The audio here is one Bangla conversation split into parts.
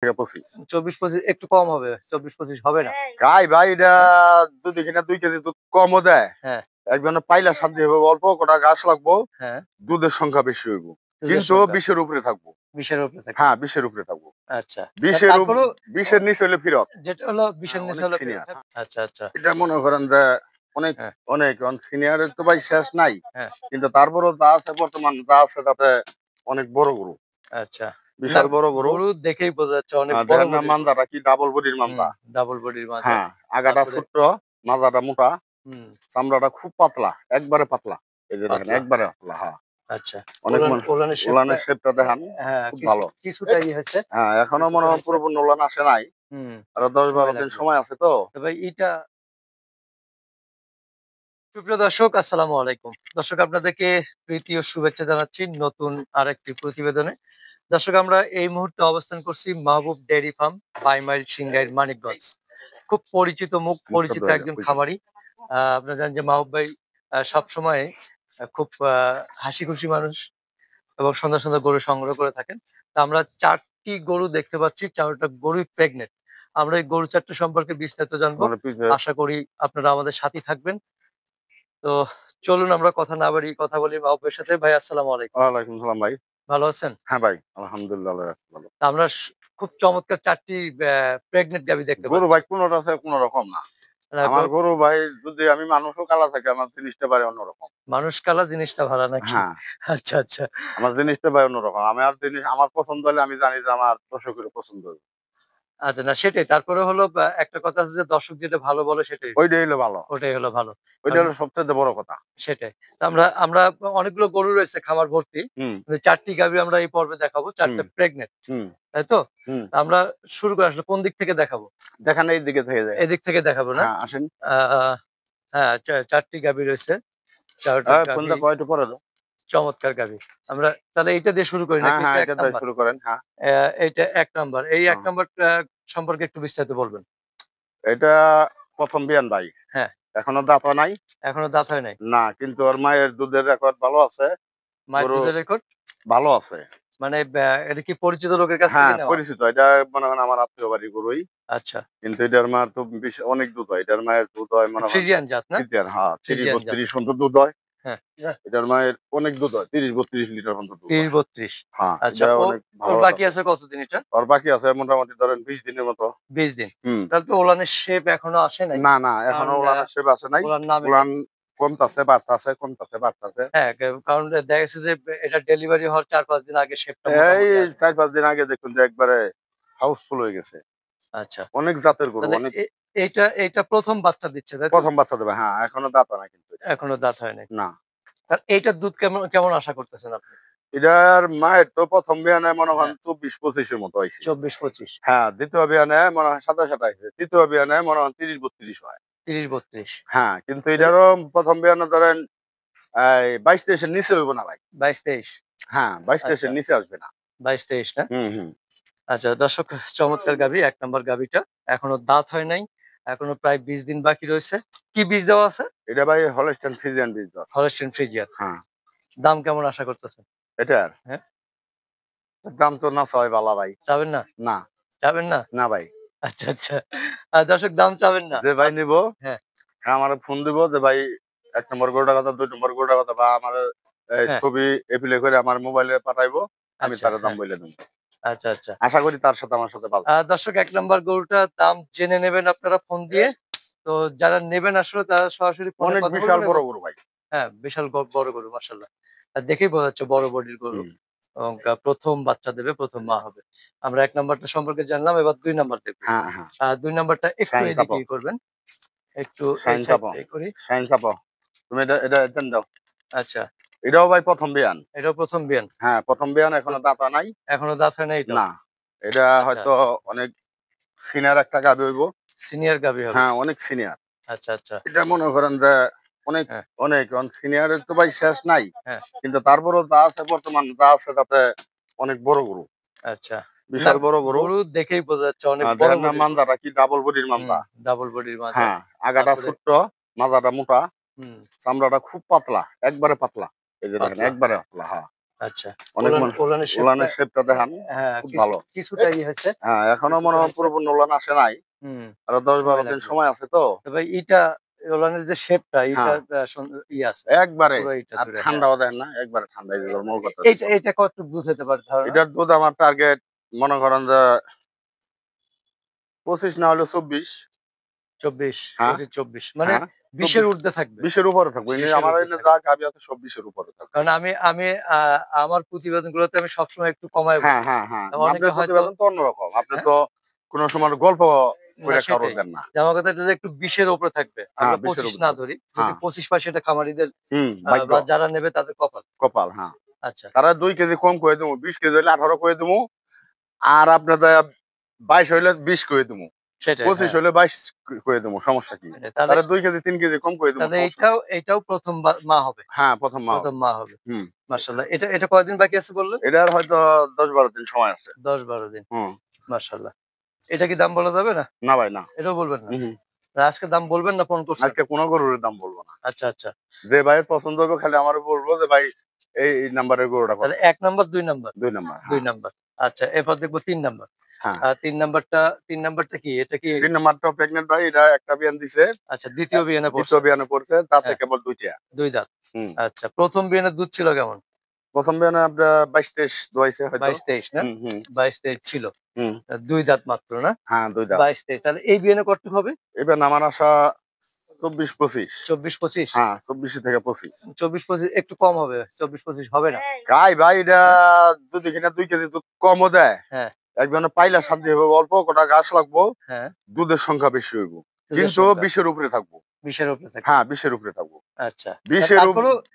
25 24-25 একটু কম হবে, 24-25 হবে না। গাই ভাই এটা যদি কিনা 2 কেজি দুধ কমও দেয়, হ্যাঁ একজনে পাইলা শান্তি হবে, অল্প কটা গাছ লাগবো, হ্যাঁ, দুধের সংখ্যা বেশি হইব, দুধের কিন্তু সংখ্যা 20 এর উপরে থাকবো। 20 এর উপরে থাকে। হ্যাঁ 20 এর উপরে থাকবো। আচ্ছা, 20 এর তারপরেও 20 এর নিচে হলে ফিরত। যেটা হলো 20 এর নিচে অনেক হলো ফেরত। সিনিয়র। আচ্ছা আচ্ছা। এটা মনে করেন যে অনেক হ্যাঁ অনেক সিনিয়রের তো ভাই শেষ নাই, হ্যাঁ, কিন্তু তারপরেও যা আছে বর্তমান যা আছে তাতে অনেক বড় গরু, আচ্ছা। না, বিশাল বড় গরু। গরু দেখেই বোঝা যাচ্ছে অনেক বড় দেখেন না বডির গরু। মান্দাটা কি ডাবল বডির মান্দা। ডাবল বডির মাজা। হ্যাঁ, আগাটা তারপরে ছোট্ট, মাজাটা মোটা, হুম, চামড়াটা খুব পাতলা, একবারে পাতলা। এই যে দেখেন পাতলা। একবারে পাতলা। হ্যাঁ, আচ্ছা। অনেক ওলানের শেপটা উলানের শেপটা দেখান হ্যাঁ, খুব ভালো। কিছুটা হয়েছে। হ্যাঁ, এখনো মনে কিছুটা হয় হয়েছে। পুরোপুরি উলান আসে নাই, হুম, আরো 10-12 সময় দিন লাগবে। সময় আছে তো। তবে এটা সুপ্রিয় দর্শক, আসসালামু আলাইকুম। দর্শক, আপনাদেরকে প্রীতি ও শুভেচ্ছা জানাচ্ছি নতুন আরেকটি প্রতিবেদনে। দর্শক, আমরা এই মুহূর্তে অবস্থান করছি Mahbub dairy farm, ২২ mile Singair Manikganj. খুব পরিচিত মুখ, মুখটা পরিচিত ধরে একজন বুঝছেন। খামারি। আপনারা জানেন যে মাহবুব ভাই সবসময় খুব হাসি খুশি মানুষ এবং সুন্দর সুন্দর গরু সংগ্রহ করে থাকেন। তো আমরা ৪টি গরু দেখতে পাচ্ছি, ৪টা গরুই প্রেগনেন্ট। আমরা এই গরু ৪টা সম্পর্কে বিস্তারিত জানবো। মানে পিছে আশা করি আপনারা আমাদের সাথেই থাকবেন। তো চলুন আমরা কথা না বাড়িয়ে কথা বলি মাহবুব ভাইয়ের সাথে। ভাই, আসসালামু আলাইকুম। ওয়ালাইকুম সালাম ভাই। ভালো আছেন? হ্যাঁ ভাই, আলহামদুলিল্লাহ আল্লাহ রাখছে ভালো। তা আমরা খুব চমৎকার ৪টি প্রেগনেন্ট গাভী দেখতে গরু পাচ্ছি। ভাই কোনোটা আছে কোনো রকম না। আ গ আমার গরু ভাই যদি আমি মানুষও কালা থাকি আমার জিনিসটা ভাই অন্যরকম। মানুষ কালা জিনিসটা ভালো নাকি? হ্যাঁ, আচ্ছা, আচ্ছা। আমার জিনিসটা ভাই অন্যরকম। আমার জিনিস আমার পছন্দ হলে আমি জানি যে আমার দর্শকেরও পছন্দ হবে। আচ্ছা, না সেটাই। তারপরে হলো একটা কথা আছে যে দর্শক যেটা ভালো বলে সেটাই ওইটাই হলো ভালো। ওটাই হলো ভালো। ওইটা কারণ হলো সবচাইতে বড় কথা। সেটাই। তো আমরা আমরা অনেকগুলো গরু রয়েছে খামার ভর্তি। হুম, ৪টি গাভী আমরা এই পর্বে দেখাবো। ৪ হুম, টা প্রেগন্যান্ট। হুম, তাই তো? হুম। তা আমরা শুরু করে আসলে কোন দিক থেকে দেখাবো? দেখান এই দিকে থেকে যায়। এদিক থেকে দেখাবো না? হ্যাঁ, আসেন। আ হ্যাঁ, ৪ টি গাভী রয়েছে। ৪ টা গাভী ফোনটা কয় একটু পরে দাও। চমৎকার গাভী। আমরা তাহলে এইটা দিয়ে শুরু করি হ্যাঁ, নাকি? হ্যাঁ, এটা ১ এটা দিয়ে নাম্বার? শুরু করেন। হ্যাঁ, এইটা ১ নাম্বার। এই ১ হ্যাঁ। নাম্বার সম্পর্কে একটু বিস্তারিত বলবেন। এটা ১ম বিয়ান ভাই। হ্যাঁ, এখনো দাঁত হয় নাই। এখনো দাঁত হয় নাই। না, কিন্তু ওর মায়ের দুধের রেকর্ড ভালো আছে। মায়ের গরু দুধের রেকর্ড? ভালো আছে। মানে এটা কি পরিচিত লোকের কাছ থেকে হ্যাঁ, নেওয়া? পরিচিত। এটা মনে হয় আমার আত্মীয় বাড়ির গরুই। আচ্ছা। কিন্তু এটার মার তো অনেক দুধ হয়। এটার মায়ের দুধ হয় মনে হয় ফ্রিজিয়ান জাত না? ফ্রিজিয়ান, হ্যাঁ, ফ্রিজিয়ান জাত। ৩০-৩২ পর্যন্ত দুধ হয়। হ্যাঁ। এটার মায়ের অনেক দুধ হয়। ৩০-৩২ লিটার পর্যন্ত দুধ হয়। ৩০-৩২। হ্যাঁ, আচ্ছা, এটা অনেক ওর ভালো বাকি জাতের। আছে কতদিন এটা? ওর বাকি আছে মোটামুটি ধরেন ২০ দিনের মতো। ২০ দিন। হুম। তাহলে তো ওলানের শেপ এখনো আসে নাই। না, না, কারণ এখনো উলানের শেপ আসে নাই। ওলান নামে নাই। উলান কমতাছে, বাড়তাছে, কমতাছে, বাড়তাছে। হ্যাঁ, কারণ দেখা গেছে যে এটা ডেলিভারি হওয়ার ৪-৫ দিন আগে শেপটা এই মোটামুটি আসবে। ৪-৫ দিন আগে দেখুন যে একবারে হাউসফুল হয়ে গেছে। আচ্ছা। অনেক জাতের গরু, তাহলে অনেক। এইটা ১ম বাচ্চা দিচ্ছে, তাই তো? ১ম বাচ্চা দেবে। হ্যাঁ, এখনো দাঁত হয় না কিন্তু এটা। এখনো দাঁত হয় নাই। না। আর এইটার দুধ কেমন কেমন আশা করতেছেন আপনি? এটার মায়ের তো ১ম বিয়ানে মনে হন হ্যাঁ, ২৪-২৫ এর মতো হইছে। ২৪-২৫, হ্যাঁ, ২য় বিয়ানে মনে হয় ২৭-২৭ হইছে। ৩য় বিয়ানে মনে হয় ৩০-৩২ হয়। ৩০-৩২। হ্যাঁ, কিন্তু তাহলে এটারও ১ম বিয়ানে ধরেন এই ২২-২৩ এর নিচে হইব না ভাই। ২২-২৩। হ্যাঁ, ২২-২৩ আচ্ছা, এর নিচে আসবে না। ২২-২৩ না? হুম, হুম। আচ্ছা দর্শক, চমৎকার গাভী ১ নাম্বার গাভীটা। এখনো দাঁত হয় নাই। এখনো প্রায় ২০ দিন বাকি রয়েছে। কি বীজ দেওয়া আছে? এটা ভাই হলস্টাইন ফ্রিজিয়ান বীজ আছে। Holstein Friesian. হ্যাঁ, দাম কেমন আশা করতেছেন? এটার হ্যাঁ? দাম তো না চাওয়াই বালা ভাই। চাবেন না? না, চাবেন না? না ভাই। আচ্ছা, আচ্ছা। দর্শক, দাম চাবেন না। যে ভাই নিবো হ্যাঁ, হ্যাঁ, আমারে ফোন দিব যে ভাই ১ নম্বর গরুটার কথা, ২ নম্বর গরুটার কথা বা আমার হ্যাঁ। ছবি এপ্লে করে আমার মোবাইলে পাঠাইবো। আমি আচ্ছা, তার দাম হ্যাঁ। বইলে দেব। আচ্ছা, আচ্ছা। আশা করি তার সাথে আমার সাথে পাল্লা। দর্শক, ১ নাম্বার গরুটার দাম জেনে নেবেন আপনারা ফোন দিয়ে। তো যারা নেবেন আসলে তারা সরাসরি ফোনে অনেক কথা বিশাল বলবেন বড় এবং গরু ভাই। হ্যাঁ, বিশাল বড় গরু মাশাআল্লাহ। দেখেই বোঝা যাচ্ছে বড় বডির গরু হুম। এবং ১ম বাচ্চা দেবে, ১ম মা হবে। আমরা ১ নাম্বারটা সম্পর্কে জানলাম, এবার ২ নাম্বার দেখব। হ্যাঁ, হ্যাঁ। ২ নাম্বারটা একটু শাইন এদিকে চাপো, করবেন। একটু এই শাইন চাপো, সাইডটা করি। শাইন চাপো। তুমি এটা এতেন দাও। আচ্ছা, এটাও ভাই ১ম বিয়ান। এটাও ১ম বিয়ান। হ্যাঁ, ১ম বিয়ান তো এখনো দাঁতা নাই। এখনো দাঁত হয় নাই এটাও? না। এটা আচ্ছা, হয়তো অনেক সিনিয়র একটা গাভী হইব। সিনিয়র গাভী হবে। হ্যাঁ, অনেক সিনিয়র। আচ্ছা, আচ্ছা। এটা মনে করেন যে অনেক হ্যাঁ, অনেক সিনিয়রের তো ভাই শেষ নাই। হ্যাঁ। কিন্তু তারপরেও যা আছে বর্তমান যা আছে তাতে অনেক বড় গরু, আচ্ছা। না, বিশাল বড় গরু। গরু দেখেই বোঝা যাচ্ছে অনেক বড় দেখেন না বডির গরু। মান্দাটা কি ডাবল বডির মান্দা। ডাবল বডির মাজা। হ্যাঁ, আগাটা তারপরে ছোট্ট, মাজাটা মোটা, হুম, চামড়াটা খুব পাতলা, একবারে পাতলা। এই যে দেখেন পাতলা। একবারে পাতলা। হ্যাঁ, আচ্ছা, অনেক মানুষ ওলানের শেপটা, উলানের শেপটা দেখান হ্যাঁ, খুব ভালো। কিছুটা হয়েছে। হ্যাঁ, এখনো মনে কিছুটা হয় হয়েছে। পুরোপুরি উলান আসে নাই। হুম, আরো ১০-১২ সময় দিন লাগবে। সময় আছে তো। তবে ইটা ওলানের যে শেপটা এটা হ্যাঁ, আছে। একবারে পুরো ইটা আর জুড়ে, হ্যাঁ। ঠান্ডাও দেন না, একবারে ঠান্ডা এগুলোর মূল কথা হচ্ছে। এইটা কতটুকু দুধ হতে পারে ধারণা? এটার দুধ আমার টার্গেট মনে করেন যে ২৫ না হলেও ২৪। ২৪, হ্যাঁ, ২৫-২৪ মানে হ্যাঁ, ২০ এর ২৪, ঊর্ধ্বে থাকবে। ২০ এর উপরে থাকবে। ২০ এর আমার ঊর্ধ্বে এনে যা থাকবে। গাভী আছে সব ২০ এর উপরে থাকবে। কারণ আমি আমি আ আমার প্রতিবেদনগুলোতে আমি সবসময় একটু কমায় হ্যাঁ, বলি। হ্যাঁ, হ্যাঁ। অনেকে আপনার হয়তো, প্রতিবেদন তো অন্যরকম। আপনি হ্যাঁ? তো কোন সময় গল্প না কইরা কারোর সেটাই। দেন না। যে আমার কথা এটা যে একটু ২০ এর উপরে থাকবে। হ্যাঁ, আমরা ২০ এর ২৫ উপরে না থাকবে। ধরি। যদি হ্যাঁ, ২৫ পায় সেটা খামারিদের ভাগ্য, বা যারা নেবে তাদের কপাল। কপাল, হ্যাঁ। আচ্ছা, তারা ২ কেজি কম করে দিমু, ২০ কেজি হইলে ১৮ করে দিমু। আর আপনার ২২ হইলে 20 করে দিমু। সেটাই, ২৫ হ্যাঁ। হইলে 22 করে দিমু। সমস্যা কি? তাহলে তাহলে ২ কেজি ৩ কেজি কম করে দিমু, তাহলে সমস্যা এইটাও নাই। এইটাও ১ম মা হবে। হ্যাঁ, ১ম মা ১ম হবে। মা হবে। হুম। মাশাআল্লাহ। এটা কয়দিন বাকি আছে বললেন? এটার হয়তো ১০-১২ দিন সময় আছে। ১০-১২ দিন। হুম। মাশাআল্লাহ। এটা কি দাম বলা যাবে না? না ভাই না। এটাও বলবেন না? উহু। আজকে দাম বলবেন না ফোন করছেন? আজকে কোন গরুর দাম বলব না। আচ্ছা, আচ্ছা। যে ভাইয়ের পছন্দ হবে খালি আমারে বলবো যে ভাই এই নাম্বারের গরুটা কত? তাহলে ১ নাম্বার, ২ নাম্বার? ২ নাম্বার, ২ হ্যাঁ, নাম্বার। আচ্ছা, এরপর দেখব ৩ নাম্বার। হ্যাঁ। ৩ নাম্বারটা কি? এটা কি ৩ নাম্বারটাও প্রেগন্যান্ট ভাই। এটা একটা বিয়ান দিছে। আচ্ছা, অ্যা ২য় বিয়ানে ২য় পড়ছে। বিয়ানে পড়ছে। তাতে হ্যাঁ, কেবল ২ টা। ২ দাঁত। হুম। আচ্ছা, ১ম বিয়ানের দুধ ছিল কেমন? ১ম বিয়ানে আপনার ২২-২৩ দোয়াইছে হয়তো। ২২-২৩ না? হুম, হুম, ২২-২৩ ছিল। হুম। ২ দাঁত মাত্র না? হ্যাঁ, ২ দাঁত। ২২-২৩ তাহলে এই বিয়ানে কতটুক হবে? এবার নামার আশা ২৪-২৫। ২৪-২৫? হ্যাঁ, ২৪ থেকে ২৫। ২৪-২৫ একটু কম হবে। ২৪-২৫ হবে না? কাই ভাই এটা হ্যাঁ? যদি কিনা ২ কেজি দুধ কমও দেয়, হ্যাঁ, একজনে পাইলা শান্তি হবে। অল্প কটা ঘাস লাগবো, হ্যাঁ। দুধের সংখ্যা বেশি হইব। দুধের কিন্তু সংখ্যা ২০ এর উপরে থাকবো। ২০ এর উপরে থাকবে। হ্যাঁ, ২০ এর উপরে থাকবো। আচ্ছা। ২০ এর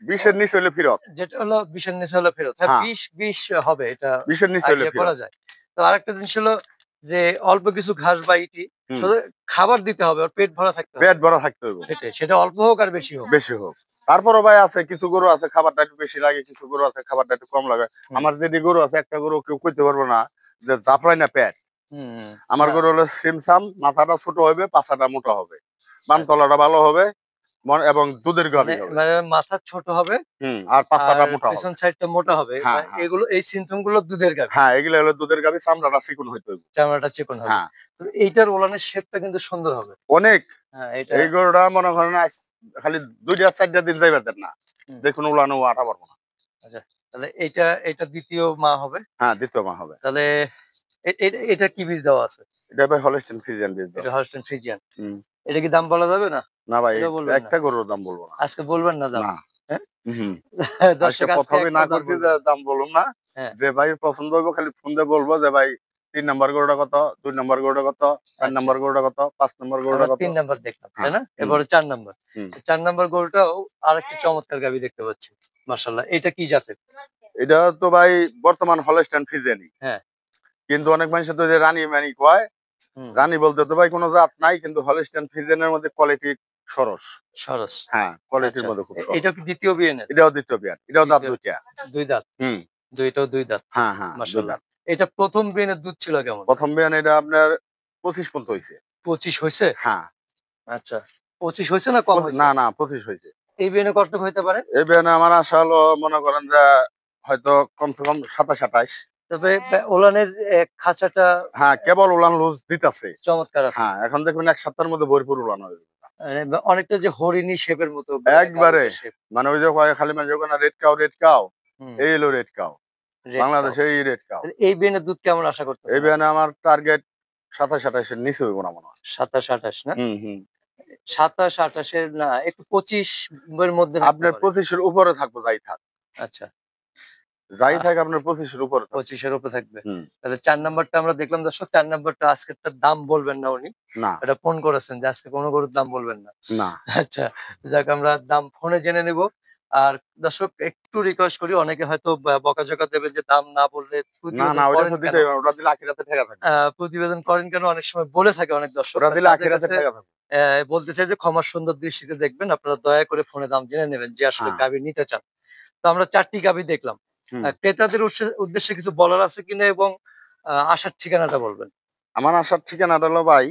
২০ ও এর নিচে হইলে ফিরত। যেটা হলো ২০ এর নিচে হলো ফেরত। হ্যাঁ, হ্যাঁ, ২০ হবে এটা ২০ এর নিচে হইলে আইডিয়া করা ফিরত। যায়। তো আরেকটা জিনিস হলো যে অল্প কিছু ঘাস বা ইটি হুম। শুধু খাবার দিতে হবে, ওর পেট ভরা থাকতে হবে। পেট ভরা থাকতে হইব। সেটাই। সেটা অল্প হোক আর বেশি হোক। বেশি হোক। তারপরও ভাই আছে কিছু গরু আছে খাবারটা একটু বেশি লাগে, কিছু গরু আছে খাবারটা একটু কম লাগে। হুম, আমার যেটি গরু আছে একটা গরু কেউ কইতে পারবে না যে জাফরাই না পেট। হুম, হুম। আমার না, গরু হলো সিমসাম, মাথাটা ছোট হবে, পাছাটা মোটা হবে। বাম আচ্ছা। তলাটা ভালো হবে এবং দুধের মানে গাভী হবে। মানে মাথা ছোট হবে হুম, আর আর পাছাটা মোটা হবে। পেছন সাইডটা মোটা হবে। হ্যাঁ, হ্যাঁ। এগুলো এই সিম্পটম গুলো দুধের গাভী। হ্যাঁ, এগুলা হলো দুধের গাভী, চামড়াটা চিকন হইতে হইব। চামড়াটা চিকন হবে। হ্যাঁ, তো এইটার ওলানের শেপটা কিন্তু সুন্দর হবে। অনেক। হ্যাঁ, এটা এই গরুটা মনে করেন খালি ২ টা ৪ টা দিন যাইবার দেন না। হুম, দেখুন উলানো আটা পারবো না। আচ্ছা। তাহলে এটা ২য় মা হবে। হ্যাঁ, ২য় মা হবে। তাহলে এটা কি বীজ দেওয়া আছে? এটা ভাই হলস্টেইন ফ্রিজিয়ান বীজ এটা আছে। Holstein Friesian. হুম। এটা কি দাম বলা যাবে না? না ভাই এটাও বলবেন না। একটা গরুর দাম বলব না। আজকে বলবেন না দাম। না। হ্যাঁ? হুম। আজকে দর্শক আজকে ১ম এই না একটাও দাম করছি যে বলবেন না। দাম বলুম না। হ্যাঁ, যে ভাইয়ের পছন্দ হইব খালি ফোন দিয়ে বলবো যে ভাই ৩ নাম্বার গরুটা কত, ২ নাম্বার গরুটা কত, ৪ আচ্ছা। নাম্বার গরুটা কত, ৫ নাম্বার গরুটা আমরা কত। ৩ নাম্বার দেখলাম, তাই হ্যাঁ। না? হুম, এরপরে ৪ নাম্বার। হুম। ৪ নাম্বার গরুটাও আরেকটি চমৎকার গাভী দেখতে পাচ্ছি। মাশাআল্লাহ। এটা কি জাতের? এটা তো ভাই বর্তমান হলস্টেইন ফ্রিজিয়ানই। হ্যাঁ, কিন্তু অনেক মানুষ তো যে রানী মানি কয়। হুম, রানী বলতে তো ভাই কোন জাত নাই কিন্তু হলস্টেইন ফ্রিজিয়ানের মধ্যে কোয়ালিটি সরস। সরস। হ্যাঁ, কোয়ালিটির আচ্ছা। মধ্যে খুব সরস। এটা কি ২য় বিয়ানের? এটাও ২য় বিয়ান। এটাও দাঁত ২য় ২ টা। ২ দাঁত। হুম। ২ টাও ২ দাঁত। হ্যাঁ, হ্যাঁ, ২ মাশাআল্লাহ। দাঁত। এটা ১ম বিয়ানের দুধ ছিল কেমন? ১ম বিয়ান এটা আপনার ২৫ পর্যন্ত হইছে। ২৫ হইছে? হ্যাঁ। আচ্ছা। ২৫ হইছে না কম হইছে? না, না ২৫ হইছে। এই বিয়ানে কতটুক হইতে পারে? এই বিয়ানে আমার আশা হলো মনে করেন যে হয়তো কমসে কম ২৭-২৮। তবে ওলানের খাঁচাটা হ্যাঁ, কেবল উলান লুজ দিতাছে। চমৎকার আছে। হ্যাঁ, এখন দেখবেন ১ সপ্তাহের মধ্যে ভরপুর উলান হয়ে যাবে। অনেকটা যে হরিণী শেপের মতো গাভীর একবারে যে শেপ। মানে ওই যে কয় খালি মানুষ কয় না রেড কাউ, রেড কাউ। হুম, এই হলো রেড কাউ। Red cow. বাংলাদেশে এই রেড কাউ। এই বিয়ানের দুধ কেমন আশা এই করতেছেন বিয়ানে আপনি? আমার টার্গেট ২৭-২৮ এর নিচে হইব না মনে হয়। ২৭-২৮ না? হুম, হুম। ২৭-২৮ এর না একটু ২৫ এর মধ্যে থাকতে আপনার পারে। ২৫ এর উপরে থাকবো যাই থাক। আচ্ছা। যাই আহ থাক আপনার ২৫ এর উপরে থাকবো। ২৫ এর উপরে থাকবে। হুম। তাহলে ৪ নাম্বারটা আমরা দেখলাম দর্শক। ৪ নাম্বারটা আজকেরটার দাম বলবেন না উনি। না, এটা ফোন করেছেন যে আজকে কোন গরুর দাম বলবেন না। না। আচ্ছা, যাক আমরা দাম ফোনে জেনে নিব। আর দর্শক একটু রিকোয়েস্ট করি অনেকে হয়তো বকাঝকা দেবে যে দাম না বললে না, প্রতিবেদন না ওইটা করেন তো কেন? দিতেই হবে। ওটা দিলে আখিরাতে ঠেকা থাকবে। প্রতিবেদন করেন কেন? অনেক সময় বলে থাকে অনেক দর্শক। ওটা দিলে তাদের আখিরাতে কাছে ঠেকা থাকবে। বলতে চাই যে ক্ষমার সুন্দর দৃষ্টিতে দেখবেন। আপনারা দয়া করে ফোনে দাম জেনে নেবেন যে আসলে হ্যাঁ। গাভী নিতে চান। তো আমরা ৪ টি গাভী দেখলাম। হুম। ক্রেতাদের উদ্দেশ্যে কিছু বলার আছে কিনা এবং আসার ঠিকানাটা বলবেন। আমার আসার ঠিকানাটা হলো ভাই,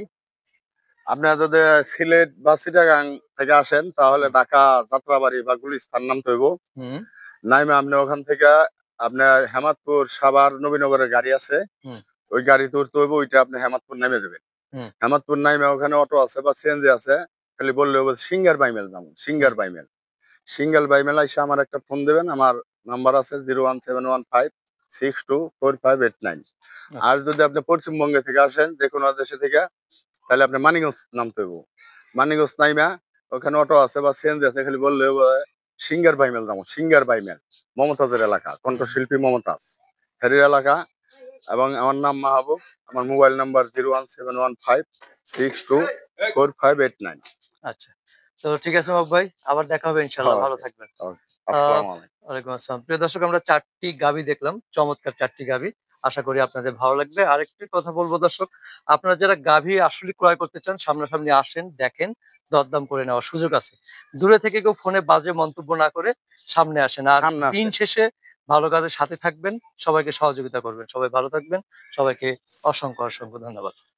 আপনারা যদি সিলেট বা চিটাগাং থেকে আসেন তাহলে হুম, ঢাকা যাত্রাবাড়ি বা গুলিস্তান নামতে হইব। হুম, নাইমে আপনি ওখান থেকে আপনার হেমাদপুর সাভার নবীনগরের গাড়ি আছে, হুম। ওই গাড়ি তুলতে হইব, ওইটা আপনি হেমাদপুর নেমে দেবেন। হুম। হেমাদপুর নাইমে ওখানে অটো আছে বা সিএনজি আছে, খালি বললে হবে সিঙ্গার বাইমেল যাবো, সিঙ্গার হুম। বাইমেল। সিঙ্গেল বাইমেল এসে আমার একটা ফোন দেবেন, আমার নাম্বার আছে 01715624589। আর আচ্ছা। যদি আপনি পশ্চিমবঙ্গে থেকে আসেন, যে কোনো দেশে থেকে, তাহলে আপনি মানিকগঞ্জ নামতে হইব। মানিকগঞ্জ নাইমা ওখানে অটো আছে বা সিএনজি আছে, খালি বললে হবে সিঙ্গার বাইমেল যাবো, সিঙ্গার বাইমেল। মমতাজের এলাকা, হুম। কণ্ঠশিল্পী মমতাজ হেরির এলাকা। এবং আমার নাম মাহবুব। আমার মোবাইল নাম্বার 01715624589। আচ্ছা। তো ঠিক আছে মাহবুব ভাই, আবার দেখা হবে ইনশাআল্লাহ। ভালো ওকে, থাকবেন। ওকে। আ আসসালামু আলাইকুম। ওয়ালাইকুম আসসালাম। প্রিয় দর্শক, আমরা ৪ টি গাভী দেখলাম। চমৎকার ৪ টি গাভী। আশা করি আপনাদের ভালো লাগবে। আরেকটি কথা বলব দর্শক, আপনারা যারা গাভী আসলে ক্রয় করতে চান, সামনাসামনি আসেন, দেখেন, দরদাম করে নেওয়ার সুযোগ আছে। দূরে থেকে কেউ ফোনে বাজে মন্তব্য না করে সামনে আসেন। আর সামনে দিন আসেন। শেষে ভালো কাজের সাথে থাকবেন, সবাইকে সহযোগিতা করবেন। সবাই ভালো থাকবেন। সবাইকে অসংখ্য ধন্যবাদ।